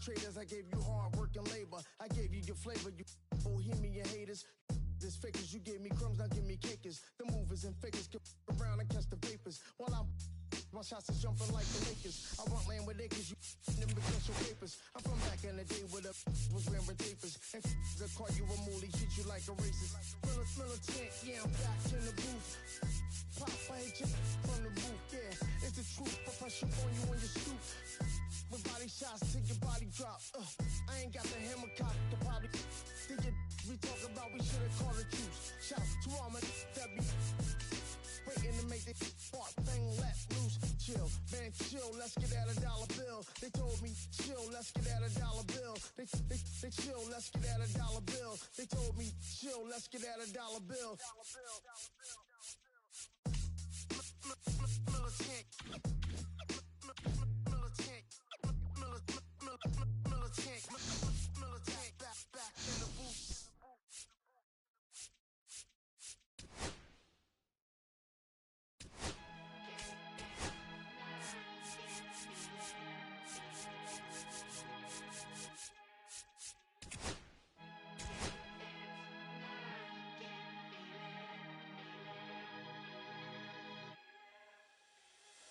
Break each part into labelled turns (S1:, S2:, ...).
S1: traders. I gave you hard work and labor. I gave you your flavor, you bohemian haters. This fakers, you gave me crumbs, now give me cakers. The movers and fakers get around and catch the vapors. While my shots is jumping like the Lakers. I want land with acres, you them because your papers. I'm from back in the day where the was wearing tapers. And the call you a moolie, treat you like a racist. Militant, yeah, I'm back in the booth. Pop, I hit you from the roof, yeah. It's the truth, but I shoot on you on your stoop. With body shots till your body drop. I ain't got the hammer cock to probably think it. We talk about we should've called the truce. Shout to all my that be waiting to make the spark thing let loose. Chill, man, chill, let's get at a dollar bill. They told me, chill, let's get at a dollar bill. They chill, let's get at a dollar bill. They told me, chill, let's get at a dollar bill. Militant, back in the booth.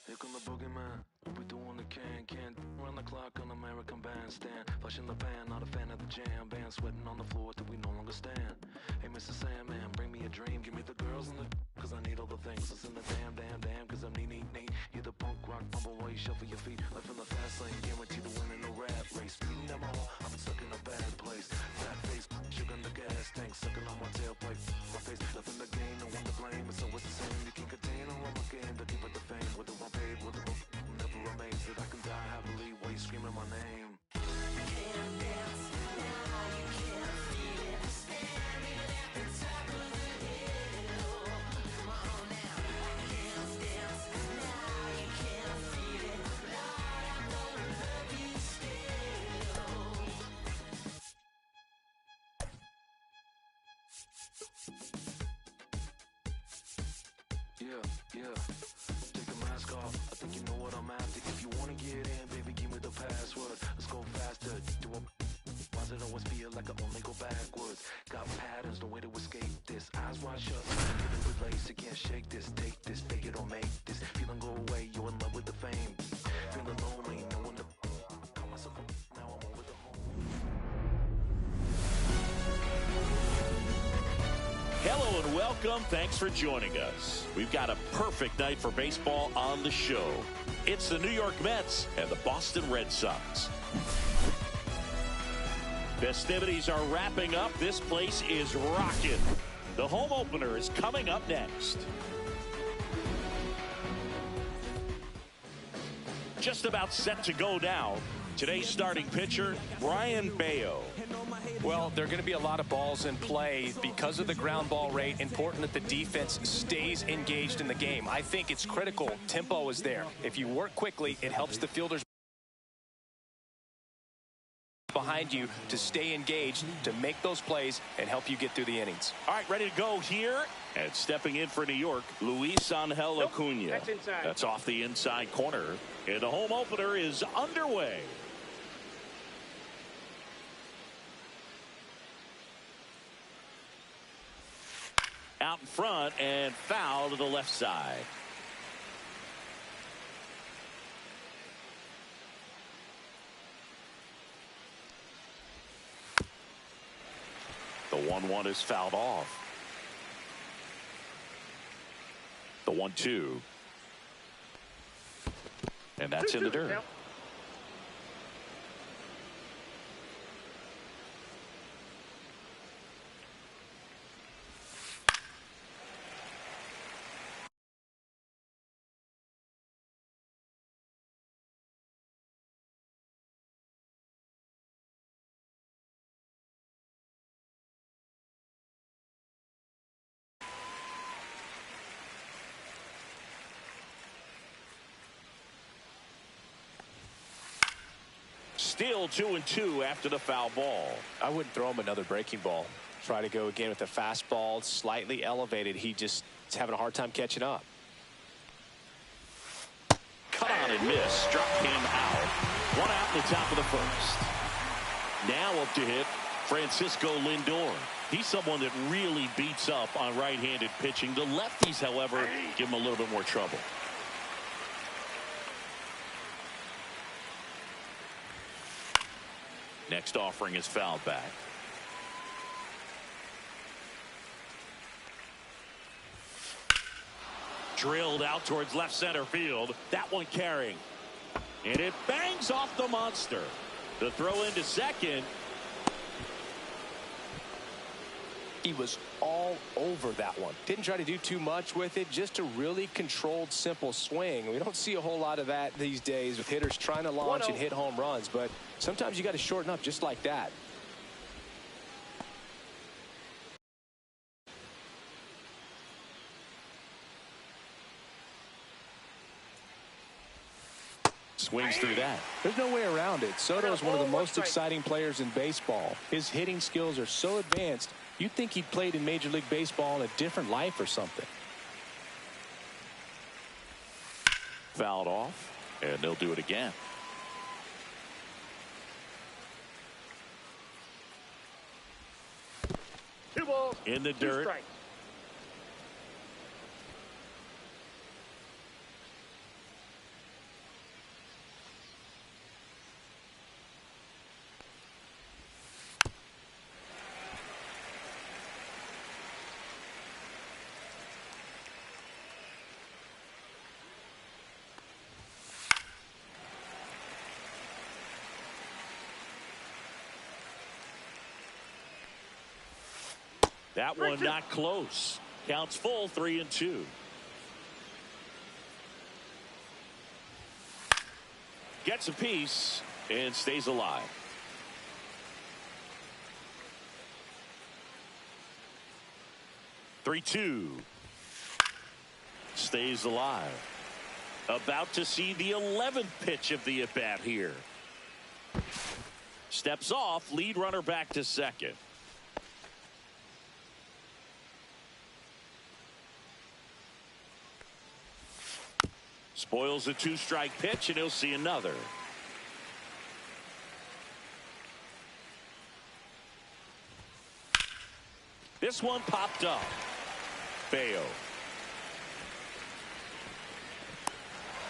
S2: Here come the boogeyman, we doing the can run the clock on American Bandstand. Flashing the pan, not a fan of the jam band. Sweating on the floor till we no longer stand. Hey Mr. Sandman, bring me a dream. Give me the girls and the cause I need all the things. Listen to damn, cause I'm neat. You're the punk rock bumble while you shuffle your feet. Life in the fast lane, guarantee to win in the rat race. Speeding them all, I've been stuck in a bad place. Fat face, sugar in the gas tank. Sucking on my tailpipe, my face, nothing to gain, no one to blame. It's always the same, you can't contain or run my game. To keep it the fame, with the one paid, with the one never amazed that I can die happily while you screaming my name.
S3: Can't dance now, you can't feel it. Standing at the top of the hill. Come on now. Can't dance now, you can't feel it. Lord, I'm gonna love you still.
S2: Yeah. Take the mask off. I think you know what I'm after. If you wanna get in, baby, give me the password. Let's go faster. Why does it always feel like I only go backwards? Got patterns, no way to escape this. Eyes wide shut, feeling replaced. You can't shake this, take this, fake it or make this. Feeling go away, you're in love with the fame. Feeling lonely, no one to call myself up. Now I'm over the home.
S4: Hello and welcome. Thanks for joining us. We've got a perfect night for baseball on the show. It's the New York Mets and the Boston Red Sox. Festivities are wrapping up. This place is rocking. The home opener is coming up next. Just about set to go now. Today's starting pitcher, Brian Bayo.
S5: Well, there are going to be a lot of balls in play because of the ground ball rate. Important that the defense stays engaged in the game. I think it's critical. Tempo is there. If you work quickly, it helps the fielders behind you to stay engaged, to make those plays, and help you get through the innings.
S4: All right, ready to go here. And stepping in for New York, Luis Angel Acuna. That's off the inside corner. And the home opener is underway. Out in front and foul to the left side. The 1-1 is fouled off. The 1-2. And that's in the dirt. Still 2-2 after the foul ball.
S5: I wouldn't throw him another breaking ball. Try to go again with a fastball, slightly elevated. He just is having a hard time catching up.
S4: Cut on and miss. Struck him out. One out in the top of the first. Now up to hit Francisco Lindor. He's someone that really beats up on right-handed pitching. The lefties, however, give him a little bit more trouble. Next offering is fouled back. Drilled out towards left center field. That one carrying. And it bangs off the monster. The throw into second.
S5: He was all over that one. Didn't try to do too much with it. Just a really controlled, simple swing. We don't see a whole lot of that these days with hitters trying to launch and hit home runs. But sometimes you got to shorten up just like that.
S4: Swings through that.
S5: There's no way around it. Soto is one of the most exciting players in baseball. His hitting skills are so advanced, you'd think he'd played in Major League Baseball in a different life or something.
S4: Fouled off, and they'll do it again.
S6: Two balls.
S4: In the dirt.
S6: Strike.
S4: That one not close. Counts full, 3-2. Gets a piece and stays alive. Three-two. Stays alive. About to see the 11th pitch of the at-bat here. Steps off, lead runner back to second. Spoils a two-strike pitch, and he'll see another. This one popped up. Bayo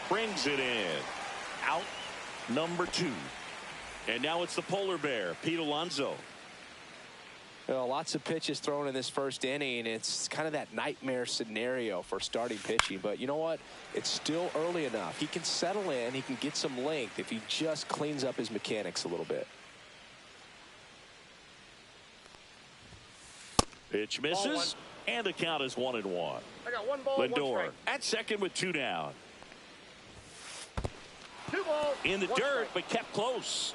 S4: brings it in. Out number 2. And now it's the polar bear, Pete Alonso.
S5: Well, lots of pitches thrown in this first inning. It's kind of that nightmare scenario for starting pitching. But you know what? It's still early enough. He can settle in. He can get some length if he just cleans up his mechanics a little bit.
S4: Pitch misses, and the count is 1-1.
S6: I got one ball,
S4: Lindor
S6: one strike.
S4: at second with 2 down.
S6: Two balls.
S4: In the
S6: one
S4: dirt,
S6: strike.
S4: but kept close.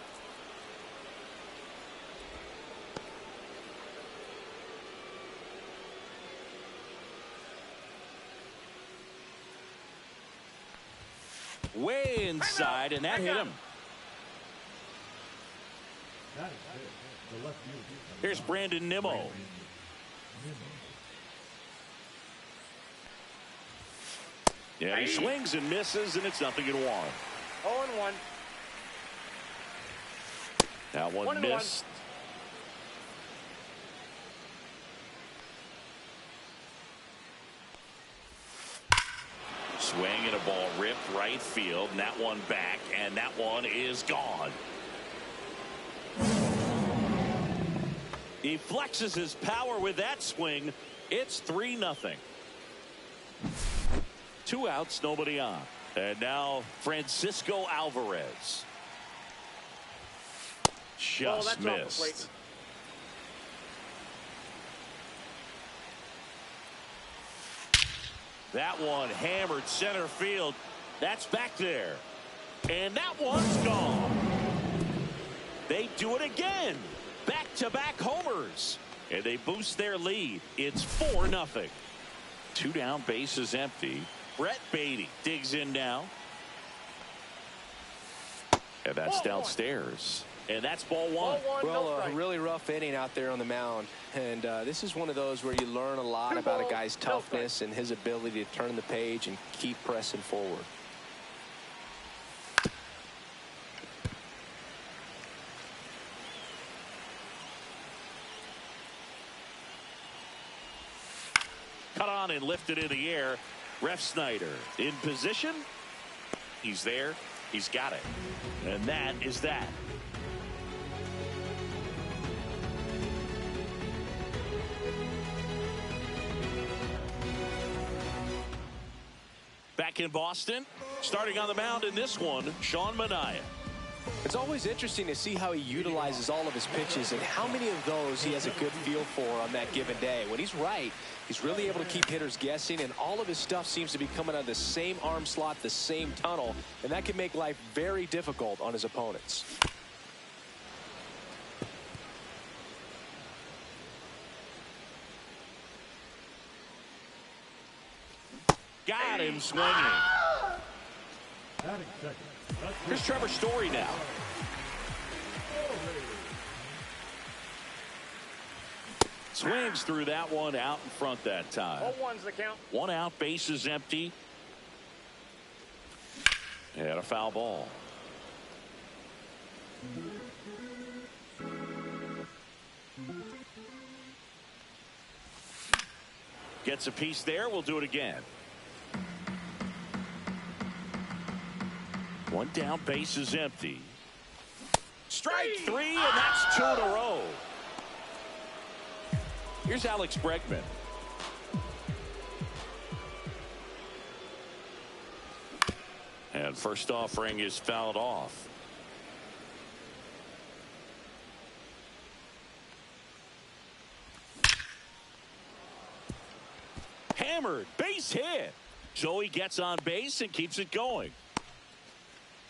S4: Way inside, and that hit him. Here's Brandon Nimmo. Yeah, he swings and misses, and it's 0-1.
S6: 0-1.
S4: That one missed. Swing and a ball ripped right field, and that one back, and that one is gone. He flexes his power with that swing. It's 3-0. 2 outs, nobody on. And now Francisco Alvarez. Just missed. That one hammered center field. That's back there. And that one's gone. They do it again. Back-to-back homers. And they boost their lead. It's 4-0. 2 down, bases empty. Brett Beatty digs in now. And that's downstairs. And that's ball one.
S5: Well, a really rough inning out there on the mound. And this is one of those where you learn a lot about a guy's toughness and his ability to turn the page and keep pressing forward.
S4: down and lifted in the air. Ref Snyder in position. He's there. He's got it. And that is that. Back in Boston, starting on the mound in this one, Sean Manaea.
S5: It's always interesting to see how he utilizes all of his pitches and how many of those he has a good feel for on that given day. When he's right, he's really able to keep hitters guessing, and all of his stuff seems to be coming out of the same arm slot, the same tunnel, and that can make life very difficult on his opponents.
S4: Got him swinging. Here's Trevor Story now. Swings through that one out in front that time.
S6: 0-1's the count.
S4: 1 out, bases empty. And a foul ball. Gets a piece there. We'll do it again. 1 down, bases empty. Strike 3, and that's 2 in a row. Here's Alex Bregman. And first offering is fouled off. Hammered, base hit. Joey gets on base and keeps it going.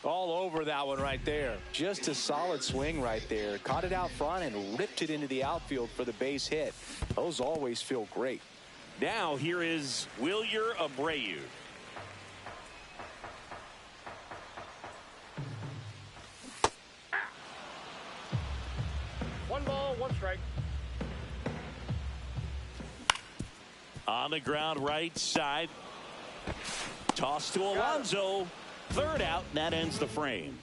S5: All over that one right there. Just a solid swing right there. Caught it out front and ripped it into the outfield for the base hit. Those always feel great.
S4: Now here is Wilyer Abreu.
S6: One ball, 1 strike.
S4: On the ground right side. Toss to Alonso. 3rd out, and that ends the frame.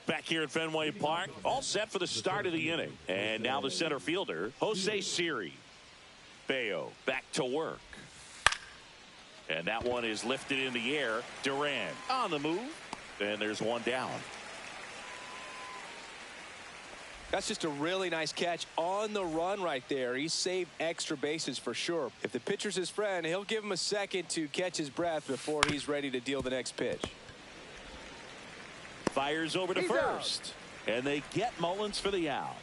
S4: Back here at Fenway Park, all set for the start of the inning. And now the center fielder, Jose Siri. Bayo back to work. And that one is lifted in the air. Duran on the move. And there's 1 down.
S5: That's just a really nice catch on the run right there. He saved extra bases for sure. If the pitcher's his friend, he'll give him a second to catch his breath before he's ready to deal the next pitch.
S4: Fires over to first. And they get Mullins for the out.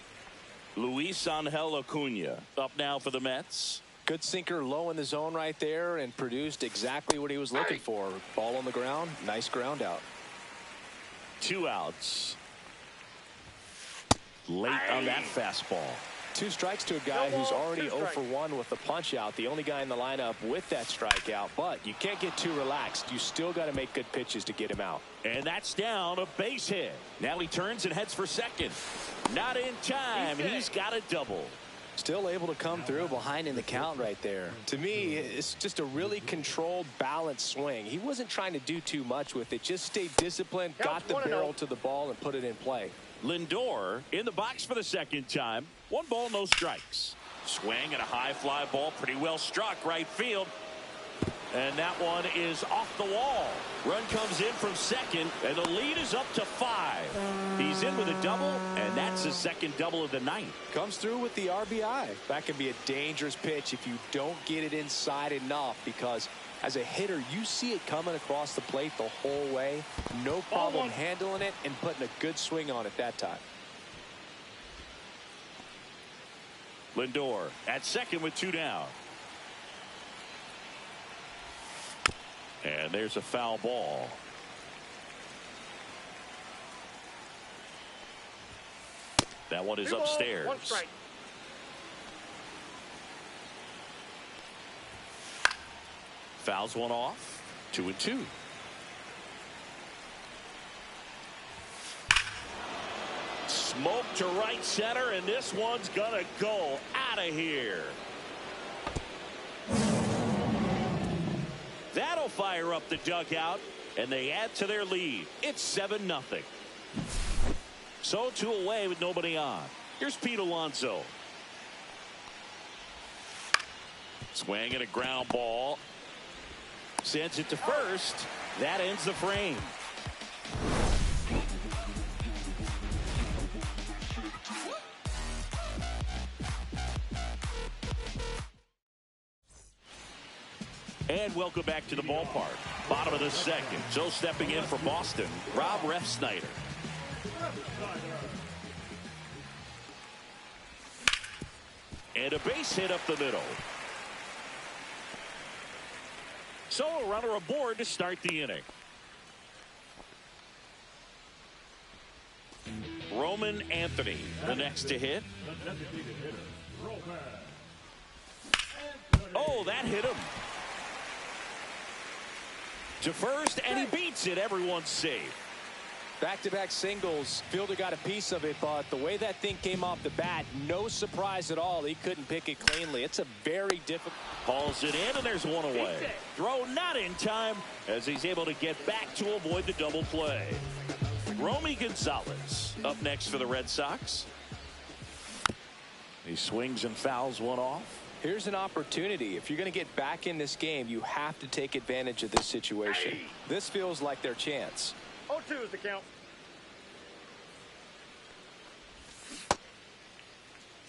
S4: Luis Angel Acuna up now for the Mets.
S5: Good sinker low in the zone right there and produced exactly what he was looking for. Ball on the ground. Nice ground out.
S4: 2 outs. Late on that fastball.
S5: 2 strikes to a guy who's already 0 for 1 with the punch out. The only guy in the lineup with that strikeout. But you can't get too relaxed. You still got to make good pitches to get him out.
S4: And that's down, a base hit. Now he turns and heads for second. Not in time. He's got a double.
S5: Still able to come through behind in the count right there. To me, it's just a really controlled, balanced swing. He wasn't trying to do too much with it. Just stayed disciplined, got the barrel to the ball, and put it in play.
S4: Lindor in the box for the second time. 1 ball, no strikes. Swing and a high fly ball, pretty well struck right field. And that one is off the wall. Run comes in from second, and the lead is up to 5. He's in with a double, and that's his second double of the night.
S5: Comes through with the RBI. That can be a dangerous pitch if you don't get it inside enough, because as a hitter, you see it coming across the plate the whole way. No problem handling it and putting a good swing on it that time.
S4: Lindor at second with 2 down. And there's a foul ball. That one is upstairs.
S6: 1 strike.
S4: Fouls one off. 2-2. Smoke to right center, and this one's gonna go out of here. That'll fire up the dugout, and they add to their lead. It's 7-0. So 2 away with nobody on. Here's Pete Alonso. Swing and a ground ball. Sends it to first. That ends the frame. And welcome back to the ballpark. Bottom of the second. So stepping in for Boston, Rob Refsnyder. And a base hit up the middle. So a runner aboard to start the inning. Roman Anthony, the next to hit. Oh, that hit him. To first, and he beats it. Everyone's safe.
S5: Back-to-back singles. Fielder got a piece of it, but the way that thing came off the bat, no surprise at all. He couldn't pick it cleanly. It's a very difficult.
S4: Hauls it in, and there's one away. Throw not in time as he's able to get back to avoid the double play. Romy Gonzalez up next for the Red Sox. He swings and fouls one off.
S5: Here's an opportunity. If you're going to get back in this game, you have to take advantage of this situation. This feels like their chance.
S6: 0-2 is the count.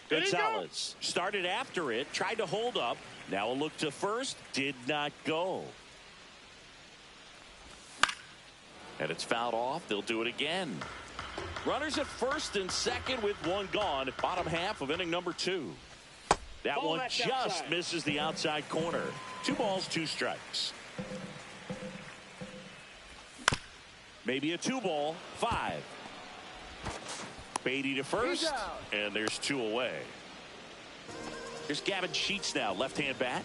S4: Gonzalez started after it, tried to hold up. Now a look to first, did not go. And it's fouled off. They'll do it again. Runners at first and second with one gone. Bottom half of inning number 2. That
S6: Ball
S4: one just
S6: outside.
S4: misses the outside corner. 2 balls, 2 strikes. Maybe a 2-ball, 5. Beatty to first, and there's 2 away. Here's Gavin Sheets now, left-hand bat.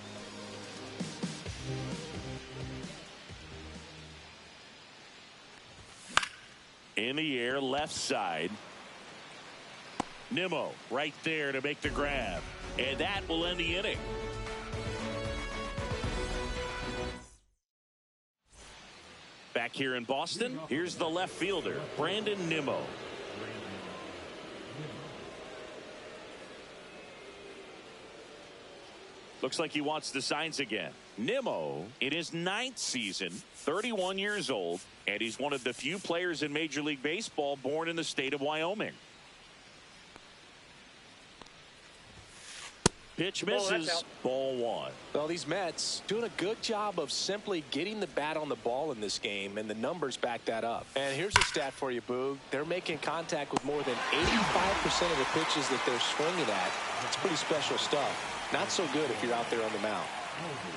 S4: In the air, left side. Nimmo right there to make the grab. And that will end the inning. Back here in Boston, here's the left fielder, Brandon Nimmo. Looks like he wants the signs again. Nimmo, in his 9th season, 31 years old, and he's one of the few players in Major League Baseball born in the state of Wyoming. Pitch misses, ball 1.
S5: Well, these Mets doing a good job of simply getting the bat on the ball in this game, and the numbers back that up. And here's a stat for you, Boog. They're making contact with more than 85% of the pitches that they're swinging at. It's pretty special stuff. Not so good if you're out there on the mound.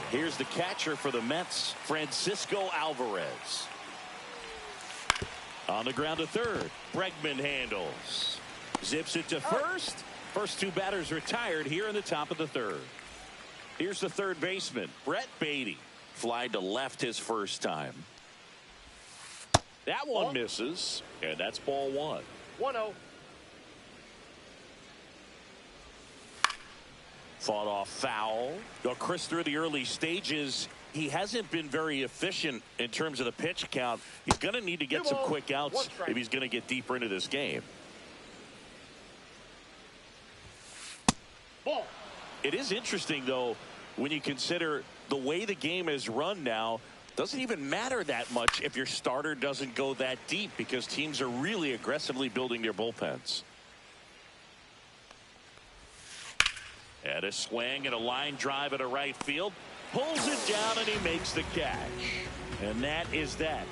S4: Here's the catcher for the Mets, Francisco Alvarez. On the ground to third, Bregman handles. Zips it to first. First 2 batters retired here in the top of the 3rd. Here's the third baseman, Brett Beatty. Flied to left his first time. That one misses, and that's ball 1.
S6: 1-0.
S4: Fought off foul. Though Chris, through the early stages, he hasn't been very efficient in terms of the pitch count. He's going to need to get some quick outs if he's going to get deeper into this game.
S6: Ball.
S4: It is interesting, though, when you consider the way the game is run now. Doesn't even matter that much if your starter doesn't go that deep, because teams are really aggressively building their bullpens. And a swing and a line drive at a right field. Pulls it down and he makes the catch. And that is that.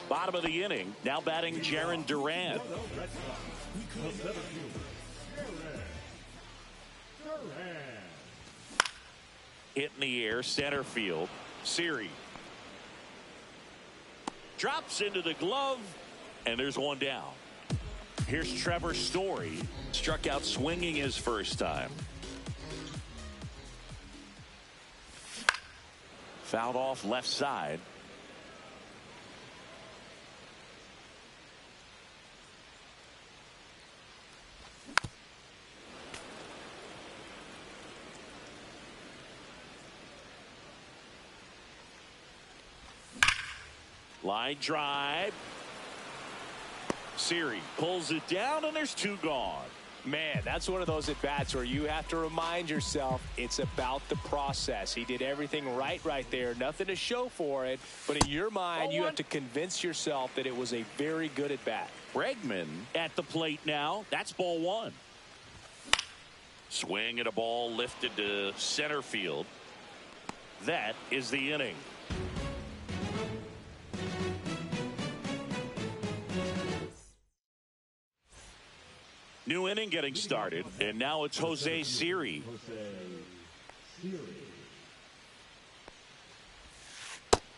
S4: Bottom of the inning. Now batting Jarren Duran. Hit in the air, center field. Siri drops into the glove, and there's one down. Here's Trevor Story. Struck out swinging his first time. Fouled off left side. Line drive. Siri pulls it down, and there's 2 gone.
S5: Man, that's one of those at-bats where you have to remind yourself it's about the process. He did everything right there. Nothing to show for it. But in your mind, you have to convince yourself that it was a very good at-bat.
S4: Bregman at the plate now. That's ball one. Swing at a ball lifted to center field. That is the inning. New inning getting started, and now it's Jose Siri.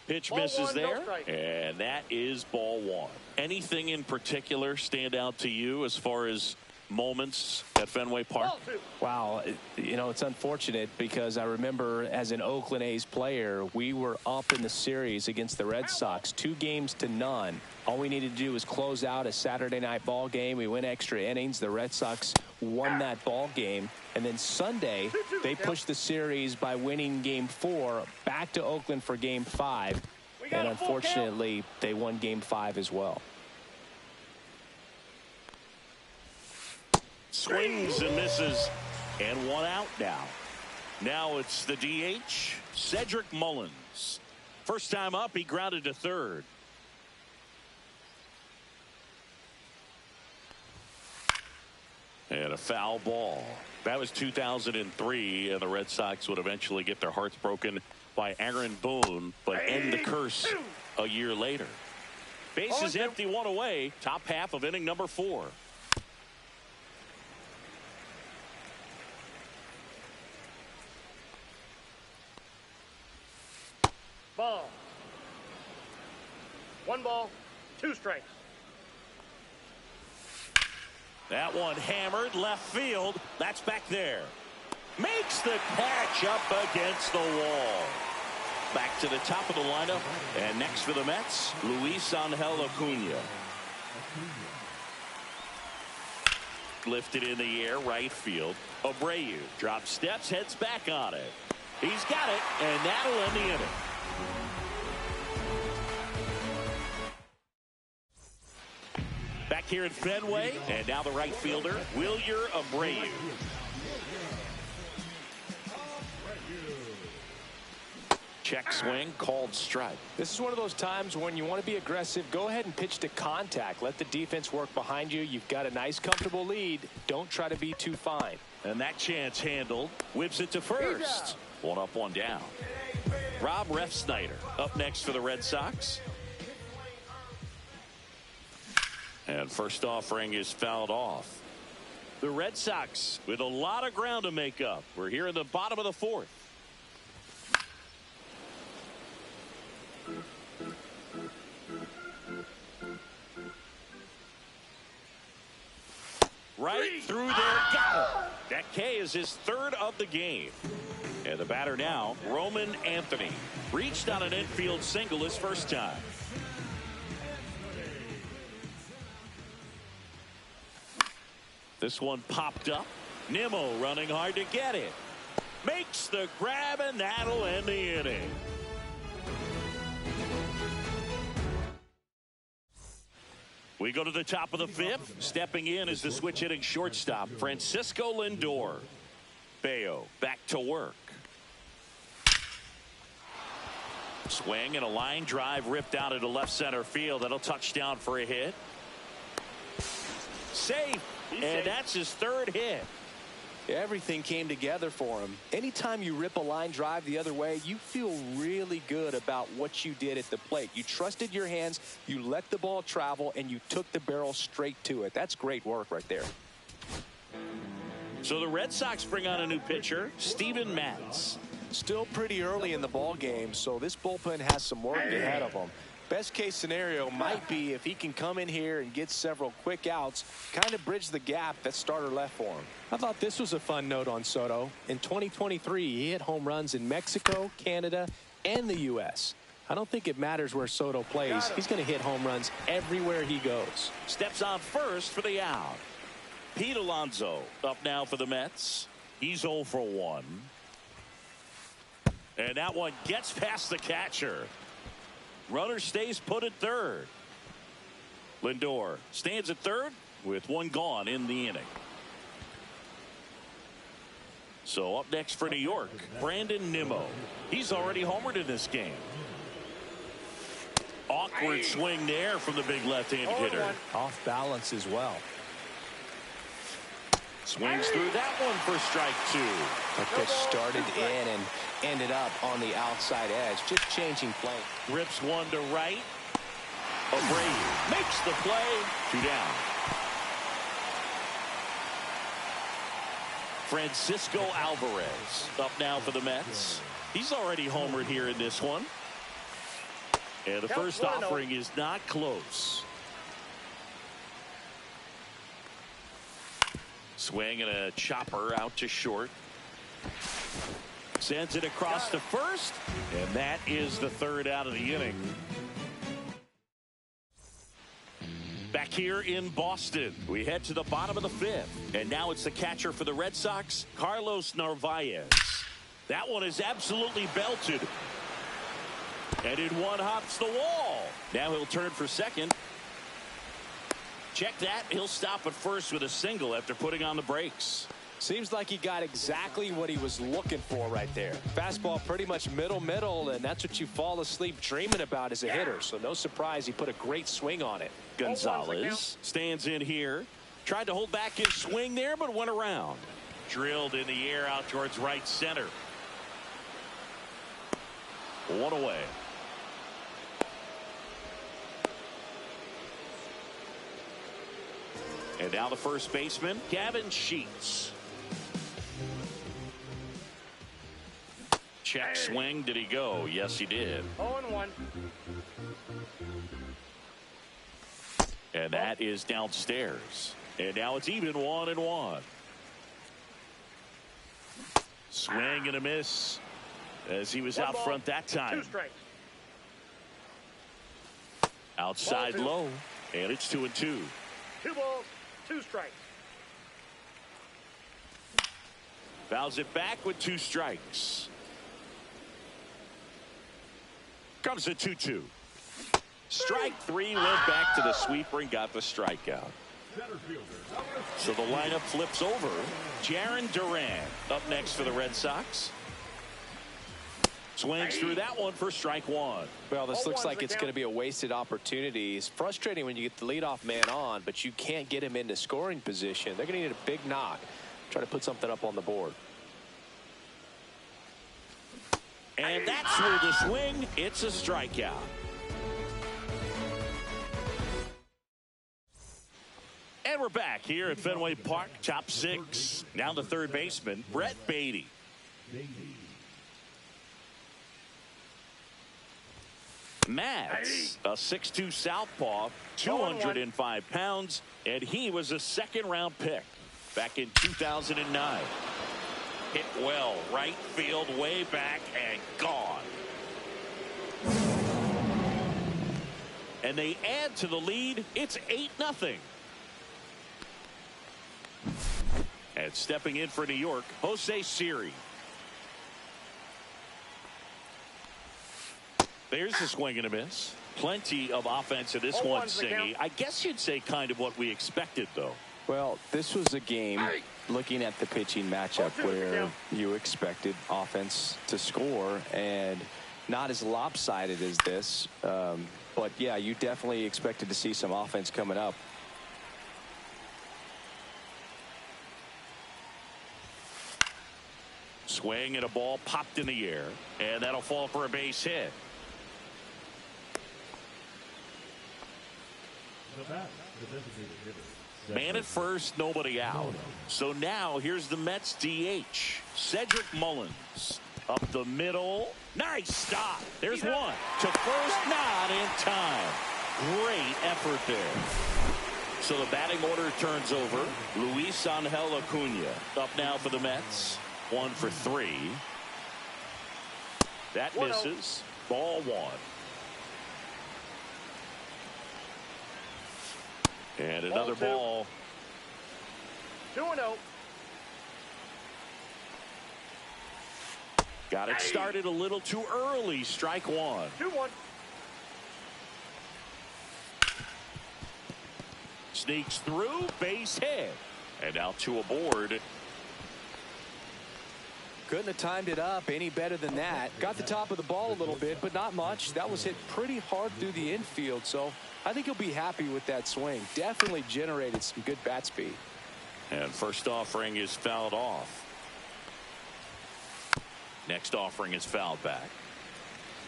S4: Pitch misses there, and that is ball one. Anything in particular stand out to you as far as moments at Fenway Park?
S5: Wow, you know, it's unfortunate because I remember as an Oakland A's player, we were up in the series against the Red Sox 2-0. All we needed to do was close out a Saturday night ball game. We went extra innings. The Red Sox won that ball game. And then Sunday, they pushed the series by winning game 4 back to Oakland for game 5. And unfortunately, they won game 5 as well.
S4: Swings and misses, and one out now. Now it's the DH, Cedric Mullins. First time up, he grounded to third. And a foul ball. That was 2003, and the Red Sox would eventually get their hearts broken by Aaron Boone, but end the curse a year later. Bases empty, one away. Top half of inning number 4.
S6: Ball. 1 ball, 2 strikes.
S4: That one hammered left field. That's back there. Makes the catch up against the wall. Back to the top of the lineup. And next for the Mets, Luis Angel Acuna. Lifted in the air, right field. Abreu drops steps, heads back on it. He's got it, and that'll end the inning. Back here at Fenway, and now the right fielder, Wilyer Abreu. Check swing, called strike.
S5: This is one of those times when you want to be aggressive. Go ahead and pitch to contact. Let the defense work behind you. You've got a nice, comfortable lead. Don't try to be too fine.
S4: And that chance handled. Whips it to first. One up, one down. Rob Refsnyder up next for the Red Sox. And first offering is fouled off. The Red Sox with a lot of ground to make up. We're here in the bottom of the 4th. Right through there. Got it. That K is his 3rd of the game. And the batter now, Roman Anthony. Reached on an infield single his first time. This one popped up. Nimmo running hard to get it. Makes the grab, and that'll end the inning. We go to the top of the 5th. Stepping in is the switch hitting shortstop, Francisco Lindor. Bayo back to work. Swing and a line drive ripped out into left center field. That'll touch down for a hit. Safe. And that's his 3rd hit.
S5: Everything came together for him. Anytime you rip a line drive the other way, you feel really good about what you did at the plate. You trusted your hands, you let the ball travel, and you took the barrel straight to it. That's great work right there.
S4: So the Red Sox bring on a new pitcher, Steven Matz.
S5: Still pretty early in the ball game, so this bullpen has some work ahead of them. Best case scenario might be if he can come in here and get several quick outs, kind of bridge the gap that starter left for him. I thought this was a fun note on Soto. In 2023, he hit home runs in Mexico, Canada, and the U.S. I don't think it matters where Soto plays. He's going to hit home runs everywhere he goes.
S4: Steps on first for the out. Pete Alonso up now for the Mets. He's 0 for 1. And that one gets past the catcher. Runner stays put at 3rd. Lindor stands at 3rd with one gone in the inning. So up next for New York, Brandon Nimmo. He's already homered in this game. Awkward swing there from the big left-handed hitter.
S5: Off balance as well.
S4: Swings through that one for strike 2.
S5: Like this started in and ended up on the outside edge. Just changing play.
S4: Rips one to right. Abreu makes the play. 2 down. Francisco Alvarez up now for the Mets. He's already homered here in this one. And the first offering is not close. Swing and a chopper out to short. Sends it across to first. And that is the 3rd out of the inning. Back here in Boston, we head to the bottom of the 5th. And now it's the catcher for the Red Sox, Carlos Narvaez. That one is absolutely belted. And in one hops the wall. Now he'll turn for second. Check that. He'll stop at first with a single after putting on the brakes.
S5: Seems like he got exactly what he was looking for right there. Fastball pretty much middle, and that's what you fall asleep dreaming about as a hitter. So no surprise he put a great swing on it.
S4: Gonzalez stands in here. Tried to hold back his swing there, but went around. Drilled in the air out towards right center. 1 away. And now the first baseman, Gavin Sheets. Check swing. Did he go? Yes, he did.
S6: 0-1.
S4: And that is downstairs. And now it's even 1-1. Swing and a miss as he was out front that time.
S6: 2 strikes.
S4: Outside low. And it's 2-2.
S6: 2 balls, 2 strikes.
S4: Fouls it back with 2 strikes. Comes the 2-2. Strike 3, went back to the sweeper and got the strikeout. So the lineup flips over. Jarren Duran up next for the Red Sox. Swings through that one for strike 1.
S5: Well, this looks like it's going to be a wasted opportunity. It's frustrating when you get the leadoff man on, but you can't get him into scoring position. They're going to need a big knock. Try to put something up on the board.
S4: And that's through the swing. It's a strikeout. And we're back here at Fenway Park, top 6. Now the third baseman, Brett Beatty. Mats, a 6'2 southpaw, 205 pounds, and he was a second-round pick back in 2009. Hit well, right field, way back, and gone. And they add to the lead. It's 8-0. And stepping in for New York, Jose Siri. There's a swing and a miss. Plenty of offense in this one, Singy. I guess you'd say kind of what we expected, though.
S5: Well, this was a game, looking at the pitching matchup, where you expected offense to score, and not as lopsided as this. But, yeah, you definitely expected to see some offense coming up.
S4: Swing and a ball popped in the air, and that'll fall for a base hit. Man at first, nobody out. So now here's the Mets DH, Cedric Mullins. Up the middle. Nice stop. There's one. To first, not in time. Great effort there. So the batting order turns over. Luis Angel Acuna up now for the Mets. 1 for 3. That misses. Ball 1. And another ball.
S6: 2-0.
S4: Got it started a little too early. Strike 1.
S6: 2-1.
S4: Sneaks through, base hit. And now 2 aboard.
S5: Couldn't have timed it up any better than that. Got the top of the ball a little bit, but not much. That was hit pretty hard through the infield, so I think he'll be happy with that swing. Definitely generated some good bat speed.
S4: And first offering is fouled off. Next offering is fouled back.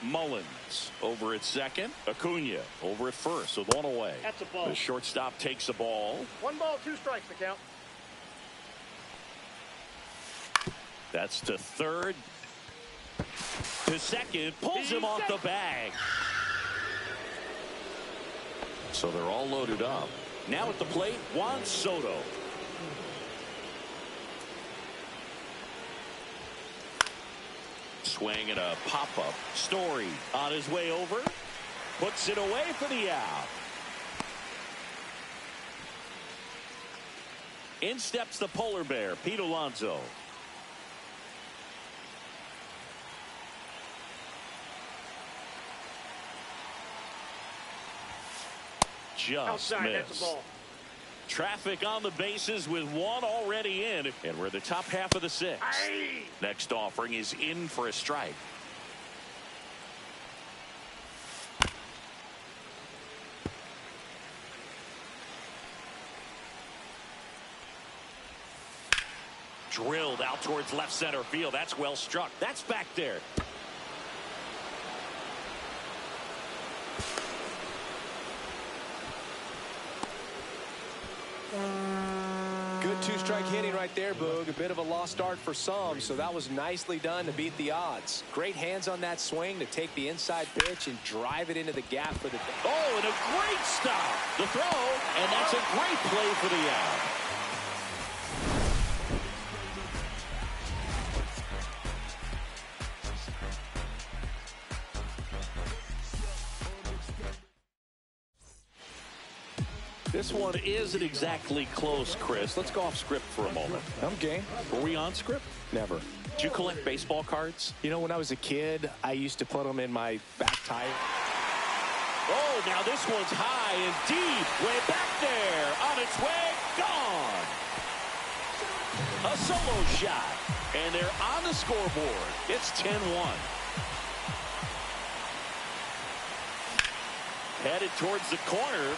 S4: Mullins over at second. Acuna over at first with one away.
S6: That's a ball.
S4: The shortstop takes the ball.
S6: 1 ball, 2 strikes to count.
S4: That's to third. To second. Pulls him off the bag. So they're all loaded up. Now at the plate, Juan Soto. Swing and a pop-up. Story on his way over. Puts it away for the out. In steps the polar bear, Pete Alonso. Just
S6: Outside, that's a
S4: missed.
S6: ball.
S4: Traffic on the bases with one already in, and we're in the top half of the 6th.
S6: Aye.
S4: Next offering is in for a strike. Drilled out towards left center field. That's well struck. That's back there.
S5: Good two-strike hitting right there, Boog. A bit of a lost start for some, so that was nicely done to beat the odds. Great hands on that swing to take the inside pitch and drive it into the gap for the...
S4: Oh, and a great stop. The throw, and that's a great play for the out. This one isn't exactly close, Chris. Let's go off script for a moment.
S5: I'm game.
S4: Were we on script?
S5: Never.
S4: Did you collect baseball cards?
S5: You know, when I was a kid, I used to put them in my back tire.
S4: Oh, now this one's high and deep. Way back there. On its way. Gone. A solo shot. And they're on the scoreboard. It's 10-1. Headed towards the corner.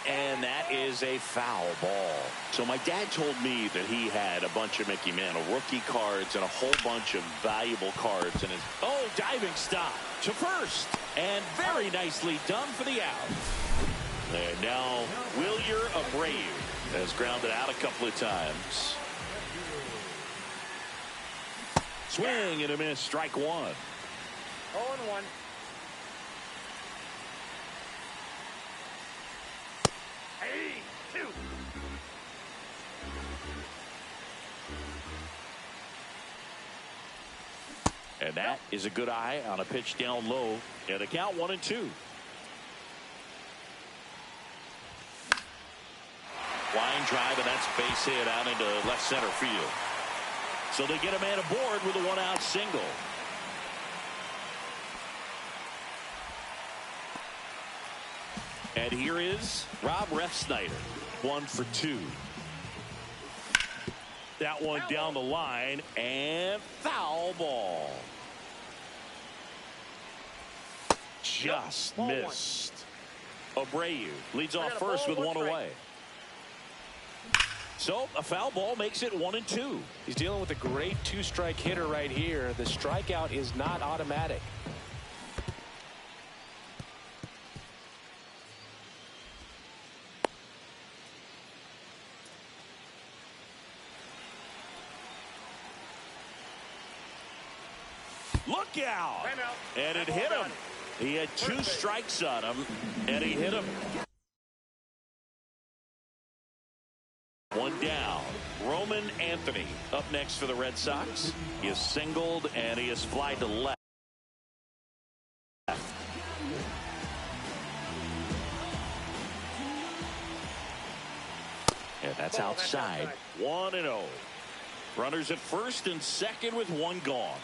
S4: And that is a foul ball. So my dad told me that he had a bunch of Mickey Mantle rookie cards and a whole bunch of valuable cards in his... Oh, diving stop to first. And very nicely done for the out. And now Wilyer Abreu has grounded out a couple of times. Swing and a miss. Strike one.
S6: 0-1. Hey, 2.
S4: And that is a good eye on a pitch down low. And a count 1-2. Line drive, and that's base hit out into left center field. So they get a man aboard with a 1-out single. And here is Rob Refsnyder. 1 for 2. That one down the line, and foul ball. Just missed. Abreu leads off first with one away. So a foul ball makes it 1-2.
S5: He's dealing with a great two-strike hitter right here. The strikeout is not automatic.
S4: Look out. And it hit him. He had 2 strikes on him, and he hit him. One down. Roman Anthony up next for the Red Sox. He is singled, and he is flied to left. And that's outside. 1-0. Runners at first and second with one gone.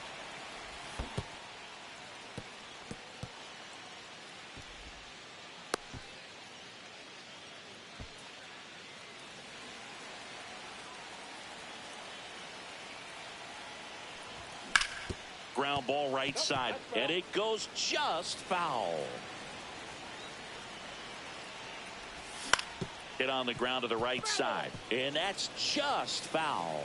S4: ground ball right side, and it goes just foul. Hit on the ground to the right side, and that's just foul.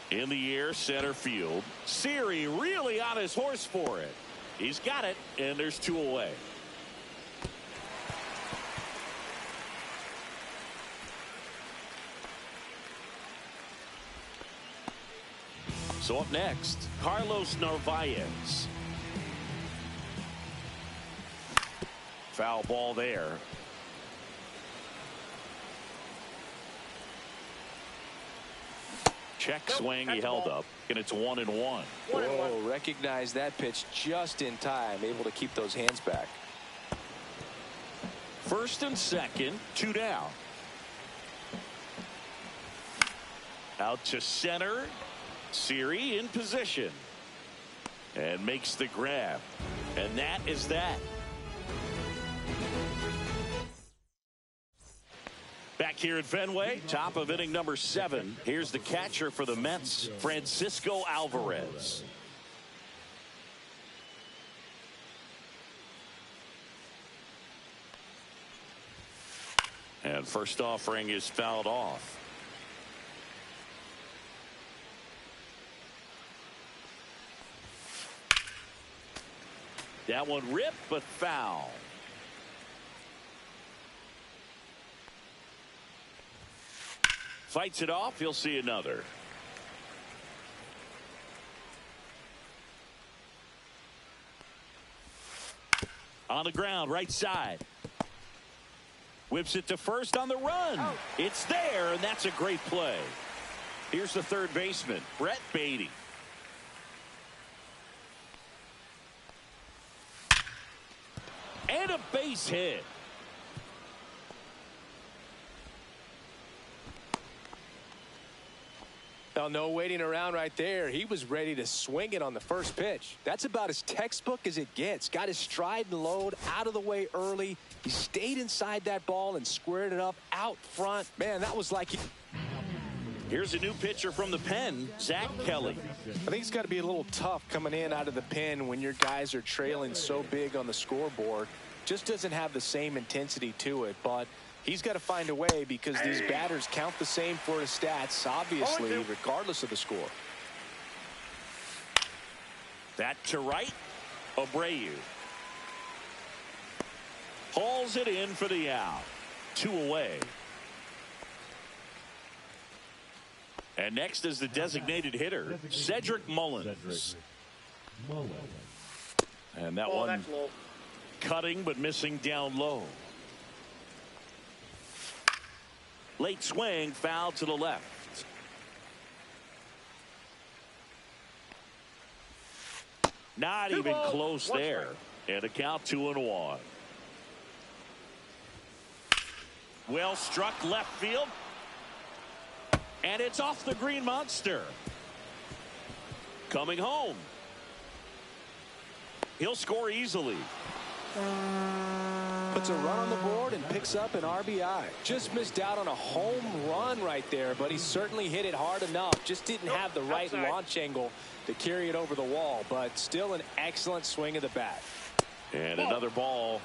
S4: In the air, center field. Siri really on his horse for it. He's got it, and there's 2 away. So up next, Carlos Narvaez. Foul ball there. Check swing, he held up, and it's 1-1.
S5: Whoa, recognize that pitch just in time, able to keep those hands back.
S4: First and second, 2 down. Out to center. Siri in position. And makes the grab. And that is that. Back here at Fenway, top of inning number 7. Here's the catcher for the Mets, Francisco Alvarez. And first offering is fouled off. That one ripped, but foul. Fights it off. He'll see another. On the ground, right side. Whips it to first on the run. Oh. It's there, and that's a great play. Here's the third baseman, Brett Beatty. And a base hit.
S5: Well, no waiting around right there. He was ready to swing it on the first pitch. That's about as textbook as it gets. Got his stride and load out of the way early. He stayed inside that ball and squared it up out front. Man, that was like...
S4: Here's a new pitcher from the pen, Zach Kelly.
S5: I think it's got to be a little tough coming in out of the pen when your guys are trailing so big on the scoreboard. Just doesn't have the same intensity to it, but he's got to find a way because these batters count the same for his stats, obviously, regardless of the score.
S4: That to right, Abreu. Hauls it in for the out. 2 away. And next is the designated hitter, Cedric Mullins. And that one cutting but missing down low. Late swing, foul to the left. Not even close there. And a count 2-1. Well struck left field. And it's off the green monster. Coming home. He'll score easily.
S5: Puts a run on the board and picks up an RBI. Just missed out on a home run right there, but he certainly hit it hard enough. Just didn't have the right launch angle to carry it over the wall, but still an excellent swing of the bat.
S4: And another ball.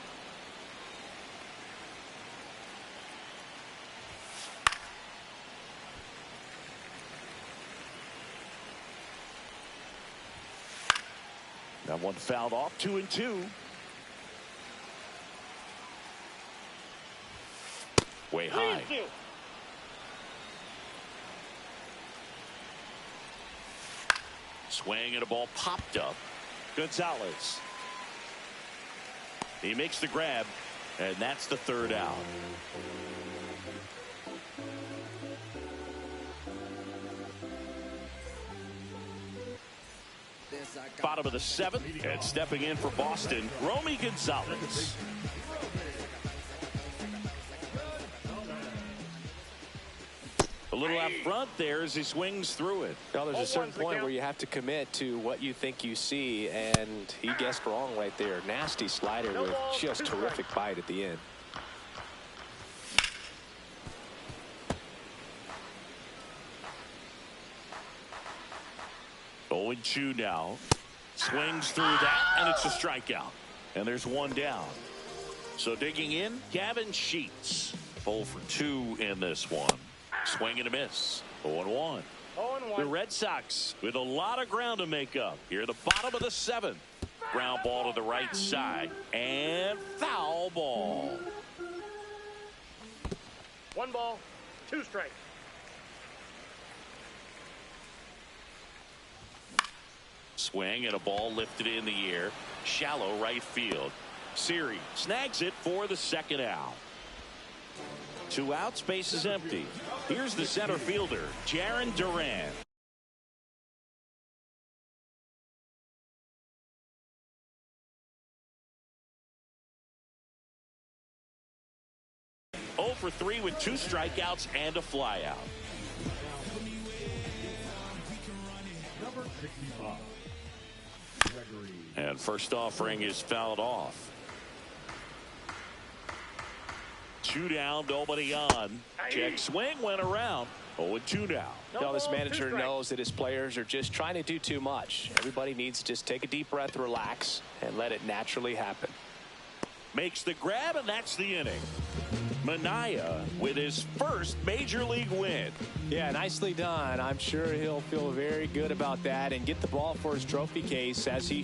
S4: That one fouled off. 2-2. Way high. Swing and a ball popped up. Gonzalez. He makes the grab, and that's the third out. Bottom of the 7th, and stepping in for Boston, Romy Gonzalez. A little out front there as he swings through it.
S5: Well, there's a certain point where you have to commit to what you think you see, and he guessed wrong right there. Nasty slider with just terrific bite at the end.
S4: 0-2 now. Swings through that, and it's a strikeout. And there's one down. So digging in, Gavin Sheets. 0 for 2 in this one. Swing and a miss. 0-1.
S6: 0-1.
S4: The Red Sox with a lot of ground to make up. Here at the bottom of the 7th. Ground ball to the right side. And foul ball.
S6: 1 ball, 2 strikes.
S4: Swing and a ball lifted in the air. Shallow right field. Siri snags it for the second out. 2 outs, base is empty. Here's the center fielder, Jarren Duran. For 3 with 2 strikeouts and a flyout. And first offering is fouled off. 2 down, nobody on. Check swing went around. 0-2 now.
S5: No, this manager knows that his players are just trying to do too much. Everybody needs to just take a deep breath, relax, and let it naturally happen.
S4: Makes the grab, and that's the inning. Manaea with his first major league win.
S5: Yeah, nicely done. I'm sure he'll feel very good about that and get the ball for his trophy case as he